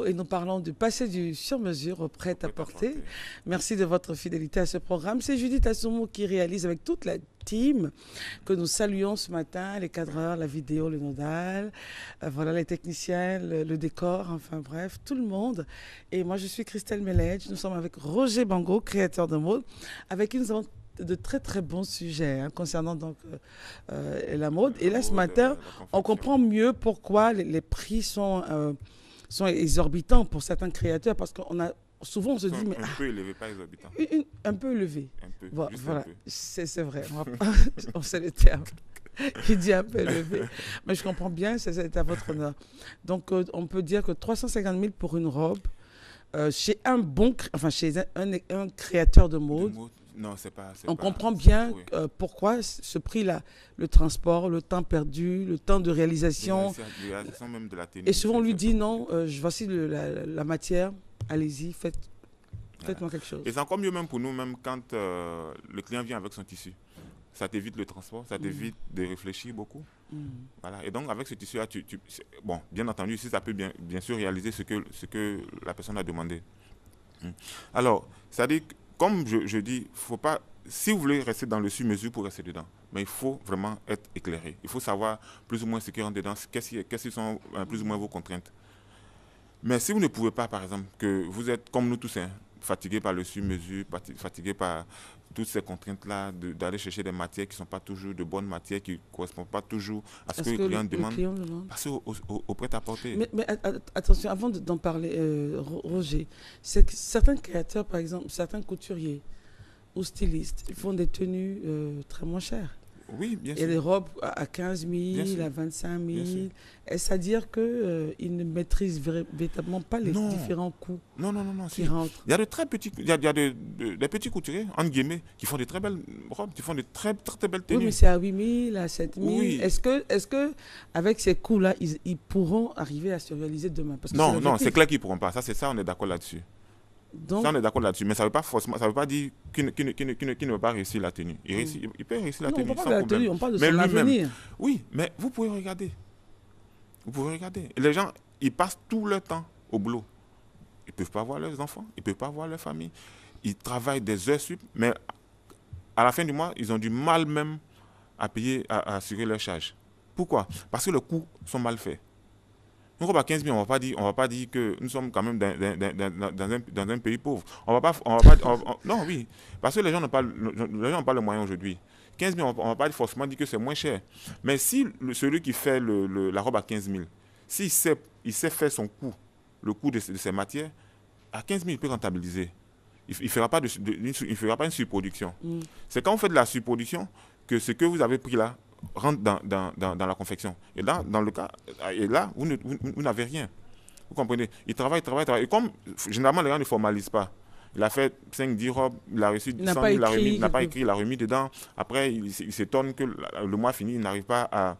Bango et nous parlons du passé du sur-mesure au prêt-à-porter. Merci de votre fidélité à ce programme. C'est Judith Assoumo qui réalise avec toute la team que nous saluons ce matin, les cadreurs, la vidéo, le nodal, voilà les techniciens, le décor, enfin bref, tout le monde. Et moi, je suis Christelle Meledge. Nous sommes avec Roger Bango, créateur de mode, avec qui nous avons de très très bons sujets concernant donc la mode. Et là, ce matin, on comprend mieux pourquoi les prix sont exorbitants pour certains créateurs, parce qu'on a souvent on se dit mais un peu élevé, pas exorbitant. Un peu élevé. Un peu. Voilà, Un peu. c'est vrai. On sait le terme. Il dit un peu élevé. Mais je comprends bien, c'est à votre honneur. Donc, on peut dire que 350 000 pour une robe, chez chez un créateur de mode. Non, c'est pas. On comprend bien pourquoi ce prix-là, le transport, le temps perdu, le temps de réalisation. Même de la tenue, et souvent, on lui dit non, voici la matière, allez-y, faites-moi quelque chose. Et c'est encore mieux même pour nous, même quand le client vient avec son tissu. Ça t'évite le transport, ça t'évite de réfléchir beaucoup. Voilà. Et donc, avec ce tissu-là, bon, bien entendu, si ça peut bien sûr réaliser ce que la personne a demandé. Alors, c'est-à-dire que, comme je dis, faut pas, si vous voulez rester dans le sur-mesure, pour rester dedans, mais il faut vraiment être éclairé. Il faut savoir plus ou moins ce qui rentre dedans, qu'est-ce qui sont plus ou moins vos contraintes. Mais si vous ne pouvez pas, par exemple, que vous êtes comme nous tous, fatigués par le sur-mesure, fatigués par toutes ces contraintes-là, d'aller chercher des matières qui ne sont pas toujours de bonnes matières, qui ne correspondent pas toujours à ce que le client demande, passez au prêt-à-porter. Mais attention, avant d'en parler, Roger, c'est que certains créateurs, par exemple, certains couturiers ou stylistes, ils font des tenues très moins chères. Oui, bien sûr. Il y a des robes à 15 000, à 25 000. Est-ce à dire qu'ils ne maîtrisent véritablement pas les différents coûts qui rentrent? Il y a de très petits, des petits couturiers, entre guillemets, qui font de très belles robes, qui font de très, très, très belles tenues. Oui, mais c'est à 8 000, à 7 000. Oui. Est-ce que avec ces coûts-là, ils pourront arriver à se réaliser demain? Parce que non, c'est clair qu'ils ne pourront pas. Ça, on est d'accord là-dessus. Donc, ça, on est d'accord là-dessus, mais ça ne veut pas dire qu'il ne va pas réussir la tenue. Il peut réussir la tenue sans problème. Tenue, on parle de son avenir. Oui, mais vous pouvez regarder. Et les gens, ils passent tout leur temps au boulot. Ils ne peuvent pas voir leurs enfants, ils ne peuvent pas voir leur famille. Ils travaillent des heures sup, mais à la fin du mois, ils ont du mal même à payer, à assurer leurs charges. Pourquoi? Parce que les coûts sont mal faits. Une robe à 15 000, on ne va pas dire que nous sommes quand même dans un pays pauvre. Non, oui. Parce que les gens n'ont pas le moyen aujourd'hui. 15 000, on ne va pas forcément dire que c'est moins cher. Mais si celui qui fait la robe à 15 000, s'il sait faire son coût, le coût de ces matières, à 15 000, il peut rentabiliser. Il ne fera pas une surproduction. C'est quand on fait de la surproduction que ce que vous avez pris là rentre dans la confection. Et là, vous n'avez rien. Vous comprenez? Il travaille. Et comme généralement, les gens ne formalisent pas. Il a fait 5-10 robes, il a reçu 100 000, il n'a pas écrit, il a remis dedans. Après, il s'étonne que le mois fini, il n'arrive pas à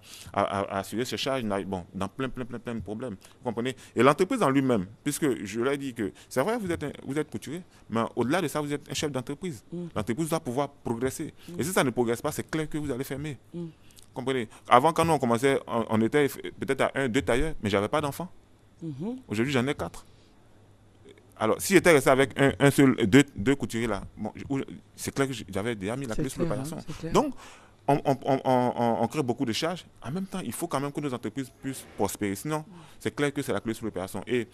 assurer ses charges. Dans plein de problèmes. Vous comprenez? Et l'entreprise en lui-même, puisque je l'ai dit que c'est vrai, vous êtes couturier, mais au-delà de ça, vous êtes un chef d'entreprise. L'entreprise doit pouvoir progresser. Et si ça ne progresse pas, c'est clair que vous allez fermer. Comprenez? Avant, quand nous on commençait, on était peut-être à 1-2 tailleurs, mais je n'avais pas d'enfants. Aujourd'hui, j'en ai 4. Alors, si j'étais resté avec deux couturiers là, c'est clair que j'avais déjà mis la clé sur l'opération. Donc, on crée beaucoup de charges. En même temps, il faut quand même que nos entreprises puissent prospérer. Sinon, c'est clair que c'est la clé sur l'opération. Et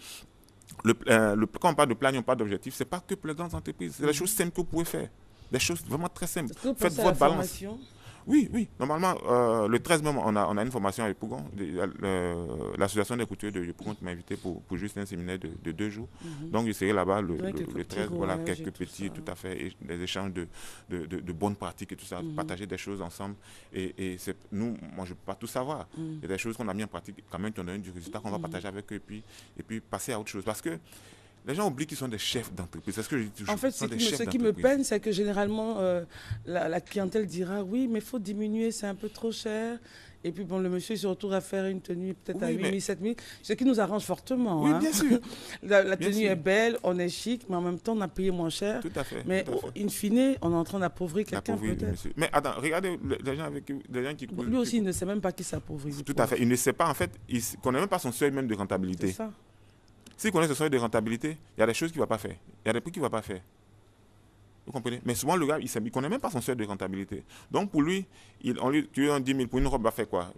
quand on parle de plan, on parle d'objectif, ce n'est pas que pour les grandes entreprises. C'est des choses simples que vous pouvez faire. Des choses vraiment très simples. Faites votre balance. Oui. Normalement, le 13 même, on a une formation à Yopougon. L'association des couturiers de Yopougon m'a invité pour juste un séminaire de 2 jours. Donc, je serai là-bas le 13. Voilà, quelques petits, tout à fait, et des échanges de bonnes pratiques et tout ça, partager des choses ensemble. Et moi, je ne peux pas tout savoir. Il y a des choses qu'on a mis en pratique, quand même, qui ont donné du résultat qu'on va partager avec eux et puis passer à autre chose. Parce que les gens oublient qu'ils sont des chefs d'entreprise. C'est ce que je dis toujours. En fait, ce qui me peine, c'est que généralement, la clientèle dira oui, mais il faut diminuer, c'est un peu trop cher. Et puis, le monsieur se retrouve à faire une tenue peut-être à 8 000, 7 000, ce qui nous arrange fortement. Oui, bien sûr. La tenue est belle, on est chic, mais en même temps, on a payé moins cher. Tout à fait. Mais in fine, on est en train d'appauvrir quelqu'un peut-être. Mais attends, regardez les gens qui coulent. Lui aussi, il ne sait même pas qui s'appauvrit. Tout à fait. Il ne sait pas, en fait, il ne connaît même pas son seuil même de rentabilité. C'est ça. S'il connaît ce seuil de rentabilité, il y a des choses qu'il ne va pas faire. Il y a des prix qu'il ne va pas faire. Vous comprenez? Mais souvent, le gars, il ne connaît même pas son seuil de rentabilité. Donc, pour lui, tu lui donnes 10 000 pour une robe, il va faire quoi?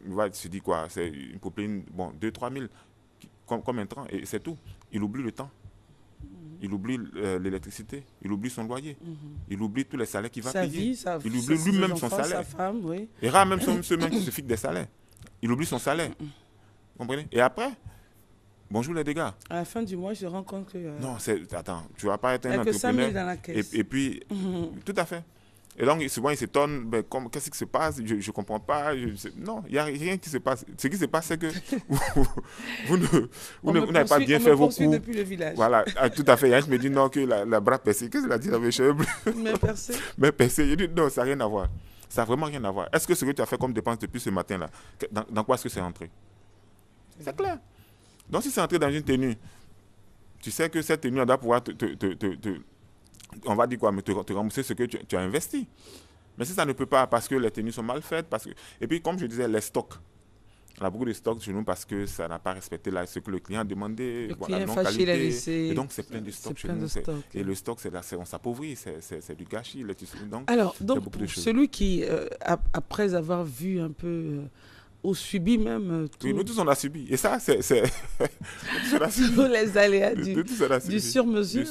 Il va se dire quoi? C'est une popeline, bon, 2-3 000 comme un train, et c'est tout. Il oublie le temps. Il oublie l'électricité. Il oublie son loyer. Il oublie tous les salaires qu'il va payer. Il oublie lui-même son salaire. Sa femme, oui. Et rare même ceux qui se fixent des salaires. Il oublie son salaire. Vous comprenez? Et après, bonjour les dégâts. À la fin du mois, je rends compte que... Non, attends, tu ne vas pas être un entrepreneur. Il n'y a que 5 000 dans la entrepreneur. caisse. Et puis, tout à fait. Et donc, souvent, il s'étonne, ben, qu'est-ce qui se passe? Je ne comprends pas. Non, il n'y a rien qui se passe. Ce qui se passe, c'est que vous n'avez pas bien fait vos cours. Depuis le village. Voilà, tout à fait. Yann me dit non, que la bras percée. Qu'est-ce qu'il a dit dans mes cheveux? Mais percée. Mais percée. Je dis non, ça n'a rien à voir. Ça n'a vraiment rien à voir. Est-ce que ce que tu as fait comme dépense depuis ce matin-là, dans quoi est-ce que c'est entré? C'est clair. Donc, si c'est entré dans une tenue, tu sais que cette tenue, on doit pouvoir on va dire quoi, mais te rembourser ce que tu as investi. Mais si ça ne peut pas, parce que les tenues sont mal faites, et puis comme je disais, les stocks. On a beaucoup de stocks chez nous parce que ça n'a pas respecté ce que le client a demandé. Le client non fâché, l'a laissé. Et donc c'est plein de stocks chez nous. Et le stock, on s'appauvrit, c'est du gâchis. Donc, alors, celui qui, après avoir vu un peu... ou subi même tout. Oui, nous tous on a subi. Et ça, c'est tous les aléas du sur-mesure.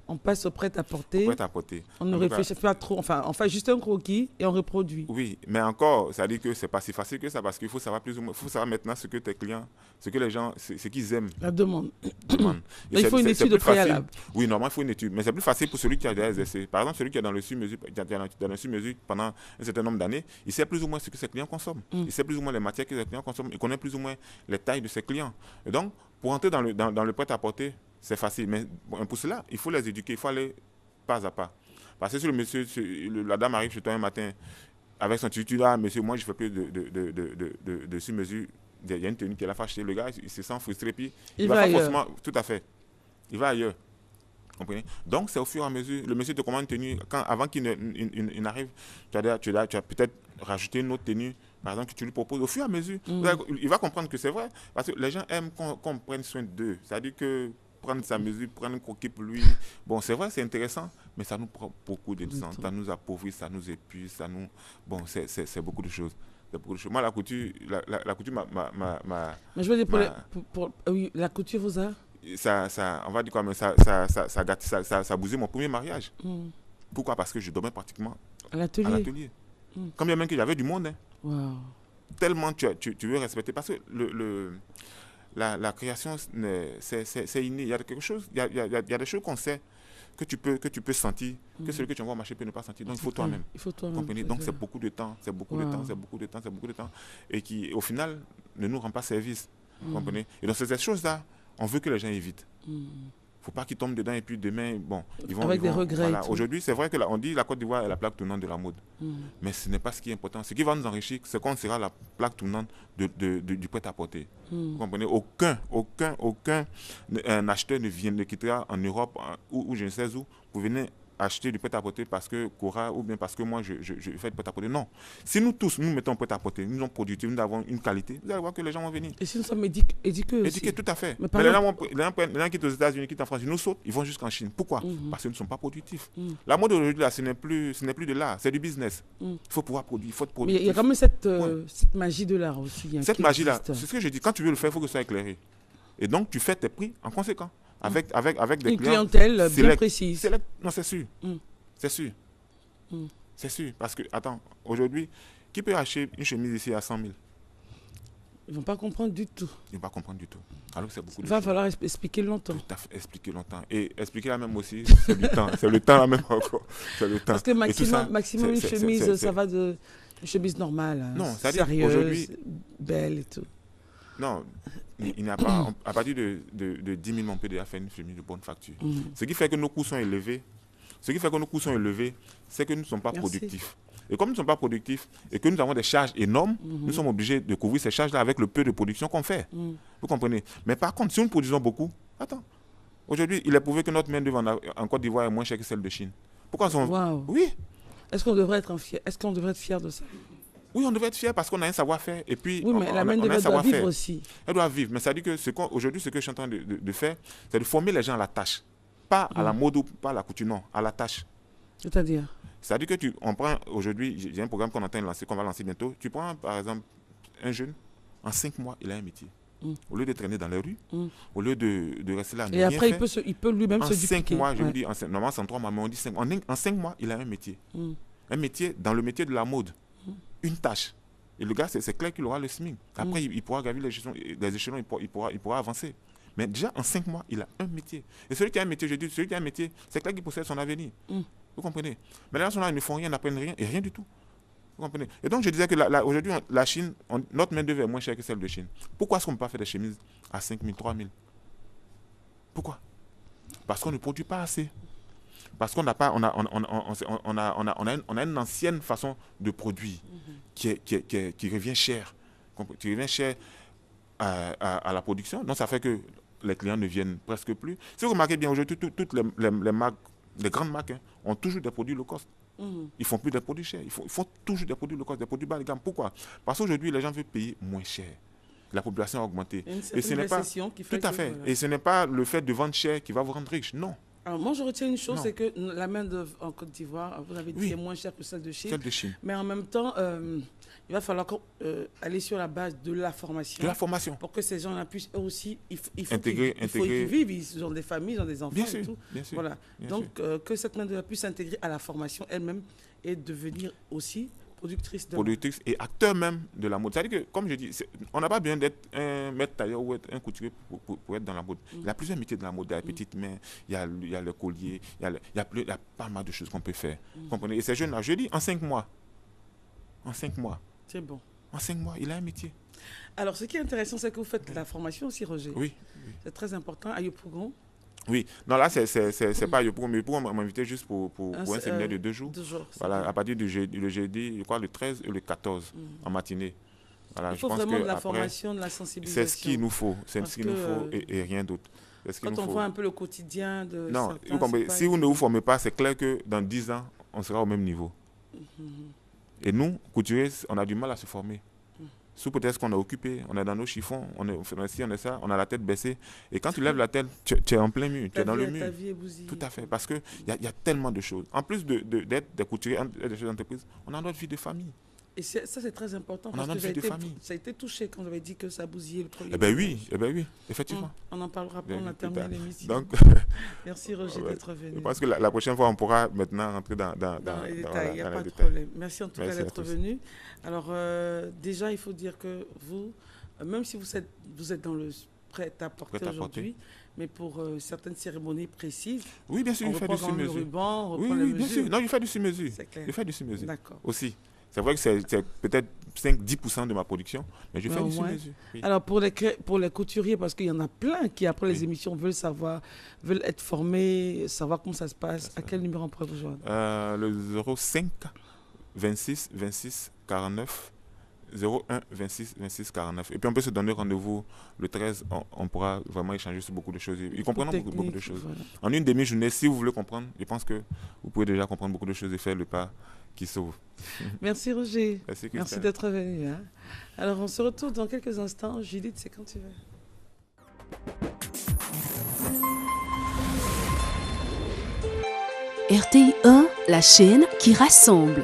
On passe au prêt-à-porter. On ne réfléchit pas trop. Enfin, on fait juste un croquis et on reproduit. Oui, mais encore, ça dit que c'est pas si facile que ça parce qu'il faut savoir plus ou moins, il faut savoir maintenant ce que tes clients, ce que les gens, ce qu'ils aiment. La demande. Il faut une étude au préalable. Oui, normalement, il faut une étude. Mais c'est plus facile pour celui qui a déjà exercé. Par exemple, celui qui est dans le sur-mesure pendant un certain nombre d'années, il sait plus ou moins ce que ses clients consomment. Il sait plus ou moins les matières que ses clients consomment. Il connaît plus ou moins les tailles de ses clients. Et donc, pour entrer dans le prêt-à-porter, c'est facile. Mais pour cela, il faut les éduquer. Il faut aller pas à pas. Parce que si la dame arrive chez toi un matin avec son tutu là, monsieur, moi je ne fais plus de sur-mesure. Il y a une tenue qu'elle a acheté. Le gars, il se sent frustré. Puis il va forcément. Tout à fait. Il va ailleurs. Comprenez? Donc, c'est au fur et à mesure. Le monsieur te commande une tenue. Avant qu'il n'arrive, tu as peut-être rajouté une autre tenue. Par exemple, que tu lui proposes au fur et à mesure. Il va comprendre que c'est vrai. Parce que les gens aiment qu'on prenne soin d'eux. C'est-à-dire que prendre sa mesure, prendre un croquis pour lui. Bon, c'est vrai, c'est intéressant, mais ça nous prend beaucoup de temps. Ça nous appauvrit, ça nous épuise, ça nous... Bon, c'est beaucoup de choses. Moi, la couture m'a... Mais je veux dire, oui, la couture vous a... Ça, on va dire quoi, mais ça a bousillé mon premier mariage. Pourquoi? Parce que je dormais pratiquement à l'atelier. Comme bien même qu'il y avait du monde. Hein. Wow. Tellement tu veux respecter. Parce que la création, c'est inné. Il y a quelque chose, il y a des choses qu'on sait, que tu peux sentir, que celui que tu envoies au marché peut ne pas sentir. Donc, il faut toi-même. Donc, c'est beaucoup de temps, c'est beaucoup de temps, et qui, au final, ne nous rend pas service. Comprenez? Et donc, c'est ces choses-là, on veut que les gens évitent. Il ne faut pas qu'ils tombent dedans et puis demain, bon, ils vont... Avec des regrets. Voilà. Aujourd'hui, c'est vrai qu'on dit la Côte d'Ivoire est la plaque tournante de la mode. Mais ce n'est pas ce qui est important. Ce qui va nous enrichir, c'est qu'on sera la plaque tournante du prêt-à-porter. Vous comprenez? Aucun acheteur ne quittera en Europe ou je ne sais où pour venir acheter du prêt-à-porter parce que Cora ou bien parce que moi je fais du prêt-à-porter. Non. Si nous tous, nous mettons prêt-à-porter, nous sommes productifs, nous avons une qualité, vous allez voir que les gens vont venir. Et si nous sommes éduqués Éduqués, tout à fait. Mais les gens quittent aux États-Unis, quittent en France, ils nous sautent, ils vont jusqu'en Chine. Pourquoi? Parce qu'ils ne sont pas productifs. La mode aujourd'hui, là, ce n'est plus de l'art, c'est du business. Il faut pouvoir produire, il faut être productif. Mais il y a quand même cette magie de l'art aussi. Cette magie-là, c'est ce que je dis. Quand tu veux le faire, il faut que ce soit éclairé. Et donc, tu fais tes prix en conséquence. Avec des une clientèle bien précise. Non, c'est sûr. C'est sûr. C'est sûr. Parce que, attends, aujourd'hui, qui peut acheter une chemise ici à 100 000? Ils ne vont pas comprendre du tout. Ils ne vont pas comprendre du tout. Alors que c'est beaucoup de Il va falloir expliquer longtemps. Tout à fait, expliquer longtemps. Et expliquer là même aussi, c'est du temps. C'est le temps là même encore. C'est le temps. Parce que maximum une chemise, ça va de... Une chemise normale, sérieuse, belle et tout. Non, il n'y a pas... À partir de 10 000, on peut déjà faire une chemise de bonne facture. Ce qui fait que nos coûts sont élevés, c'est que nous ne sommes pas productifs. Et comme nous ne sommes pas productifs et que nous avons des charges énormes, nous sommes obligés de couvrir ces charges-là avec le peu de production qu'on fait. Vous comprenez? Mais par contre, si nous produisons beaucoup, attends, aujourd'hui, il est prouvé que notre main-d'œuvre en Côte d'Ivoire est moins chère que celle de Chine. Pourquoi Wow. Oui. Est-ce qu'on devrait être fier de ça? Oui, on devait être fiers parce qu'on a un savoir-faire. Et puis, Oui, mais la main d'œuvre doit vivre aussi. Elle doit vivre. Mais ça dit que aujourd'hui, ce que je suis en train de faire, c'est de former les gens à la tâche. Pas à la mode ou pas à la couture, non, à la tâche. C'est-à-dire? C'est-à-dire que on prend aujourd'hui, j'ai un programme qu'on va lancer bientôt. Tu prends par exemple un jeune, en 5 mois, il a un métier. Au lieu de traîner dans les rues, au lieu de rester là, et après, il peut lui-même se dupliquer. En 5 mois, je vous dis, normalement c'est en 3 mois, mais on dit 5 mois. En 5 mois, il a un métier. Un métier, dans le métier de la mode. Une tâche. Et le gars, c'est clair qu'il aura le SMIC. Après, il pourra gravir les échelons, il pourra avancer. Mais déjà, en 5 mois, il a un métier. Et celui qui a un métier, celui qui a un métier, c'est clair qu'il possède son avenir. Vous comprenez? Mais là, ils ne font rien, n'apprennent rien, et rien du tout. Vous comprenez? Et donc, je disais que aujourd'hui, la Chine, notre main-d'œuvre est moins chère que celle de Chine. Pourquoi est-ce qu'on ne peut pas faire des chemises à 5 000, 3 000? Pourquoi? Parce qu'on ne produit pas assez. Parce qu'on n'a pas, on a une ancienne façon de produire qui revient cher. Qui revient cher à la production. Donc, ça fait que les clients ne viennent presque plus. Si vous remarquez bien, aujourd'hui, toutes les marques, les grandes marques, ont toujours des produits low cost. Ils ne font plus des produits chers. Ils font toujours des produits low cost, des produits bas de gamme. Pourquoi? Parce qu'aujourd'hui, les gens veulent payer moins cher. La population a augmenté. Et ce n'est pas tout à fait. Voilà. Et ce n'est pas le fait de vendre cher qui va vous rendre riche. Non. Alors moi, je retiens une chose, c'est que la main-d'œuvre en Côte d'Ivoire, vous avez dit, est moins chère que celle de Chine. Mais en même temps, il va falloir aller sur la base de la formation. De la formation. Pour que ces gens-là puissent eux aussi, il faut intégrer. qu'ils vivent, ils ont des familles, ils ont des enfants bien sûr, et tout. Bien sûr, voilà. Bien Donc, sûr. Que cette main-d'œuvre puisse s'intégrer à la formation elle-même et devenir aussi productrice et acteur même de la mode. C'est-à-dire que, comme je dis, on n'a pas besoin d'être un maître tailleur ou être un couturier pour être dans la mode. Il y a plusieurs métiers dans la mode. Il y a les petites mains, il y a le collier, il y a pas mal de choses qu'on peut faire. Comprenez? Et ces jeunes-là, je dis, en 5 mois. C'est bon. En 5 mois, il a un métier. Alors, ce qui est intéressant, c'est que vous faites la formation aussi, Roger. Oui. C'est très important. À Yopougon. Oui, non, là, c'est pas Yopougon, mais Yopougon m'a invité juste pour un séminaire de 2 jours. 2 jours. Voilà, à partir du jeudi, je crois, le 13 et le 14, en matinée. Voilà, il faut vraiment de la formation, de la sensibilisation. C'est ce qu'il nous faut, et rien d'autre. Quand on voit un peu le quotidien de certains... si vous ne vous formez pas, c'est clair que dans 10 ans, on sera au même niveau. Et nous, couturiers, on a du mal à se former. Sous peut-être qu'on est occupé, on est dans nos chiffons, on est ci, on est ça, on a la tête baissée. Et quand tu lèves la tête, tu es en plein mur, tu es dans le mur. Ta vie est bousillée. Tout à fait, parce qu'il y a tellement de choses. En plus d'être des couturiers, des chefs d'entreprise, on a notre vie de famille. Et ça, c'est très important. On a notre vie de famille. Ça a été touché quand on avait dit que ça bousillait le premier. Eh bien oui, effectivement. On en parlera après, on a terminé l'émission. Donc, merci Roger d'être venu. Je pense que la prochaine fois, on pourra maintenant rentrer dans les détails. Il n'y a pas de problème. Merci en tout cas d'être venu. Alors, déjà, il faut dire que vous, même si vous êtes dans le prêt-à-porter aujourd'hui, mais pour certaines cérémonies précises, oui, bien sûr, il fait du sur-mesure. Ruban, on oui, bien sûr. Non, il fait du sur-mesure. C'est clair. Il fait du sur-mesure. D'accord. Aussi. C'est vrai que c'est peut-être 5-10% de ma production, mais je fais du sur-mesure. Oui. Alors, pour les couturiers, parce qu'il y en a plein qui, après les émissions, veulent être formés, savoir comment ça se passe, à quel numéro on pourrait vous joindre? Le 05 26 26 49 01 26 26 49. Et puis on peut se donner rendez-vous le 13, on pourra vraiment échanger sur beaucoup de choses. Ils comprendront beaucoup de choses. Voilà. En une demi-journée, si vous voulez comprendre, je pense que vous pouvez déjà comprendre beaucoup de choses et faire le pas qui sauve. Merci Roger. Merci d'être venu. Hein. Alors on se retrouve dans quelques instants. Judith, c'est quand tu veux. RTI 1, la chaîne qui rassemble.